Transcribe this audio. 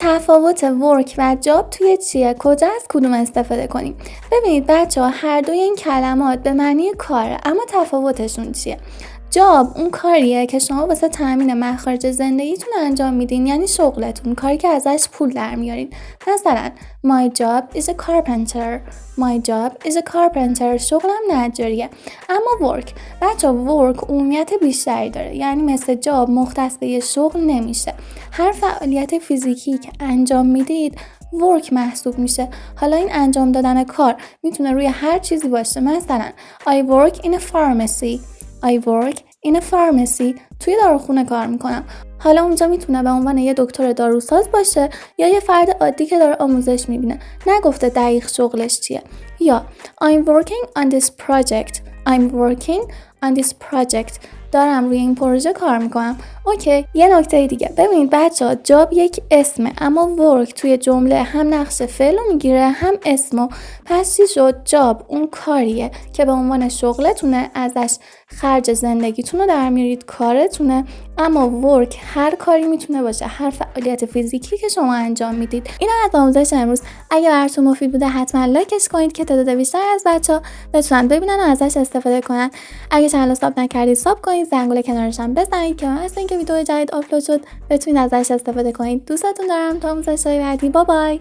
تفاوت ورک و جاب توی چیه؟ کجا از کدوم استفاده کنیم؟ ببینید بچه ها، هر دوی این کلمات به معنی کاره، اما تفاوتشون چیه؟ جاب اون کاریه که شما واسه تامین مخارج زندگیتون انجام میدین، یعنی شغلتون، کاری که ازش پول در میارین. مثلا my job is a carpenter. my job is a carpenter. شغلم نجاریه. اما work، بچه work عمومیت بیشتری داره، یعنی مثل جاب مختص به یه شغل نمیشه. هر فعالیت فیزیکی که انجام میدید ورک محسوب میشه. حالا این انجام دادن کار میتونه روی هر چیزی باشه. مثلا I work in a pharmacy. I work in a pharmacy. توی داروخونه کار میکنم. حالا اونجا میتونه به عنوان یه دکتر داروساز باشه یا یه فرد عادی که داره آموزش میبینه. نگفته دقیق شغلش چیه. یا I'm working on this project. I'm working on this project. دارم روی این پروژه کار میکنم. اوکی. یه نکته دیگه، ببینید بچه‌ها، جاب یک اسمه، اما ورک توی جمله هم نقش فعل رو میگیره هم اسمو. پس چی شد؟ جاب اون کاریه که به عنوان شغلتونه، ازش خرج زندگیتون رو در میارید، کارتونه. اما ورک هر کاری میتونه باشه، هر فعالیت فیزیکی که شما انجام میدید. اینا از آموزش امروز. اگه براتون مفید بوده حتما لایکش کنید که تعداد بیشتر از بچه‌ها بتونن ببینن و ازش استفاده کنن. اگه چنل رو ساب نکردید ساب کنید، زنگوله کنارش هم بزنید که واسه اینکه ویدیو جدید آپلود شد بتونید ازش استفاده کنید. دوستتون دارم. تا آموزش‌های بعدی. بای بای.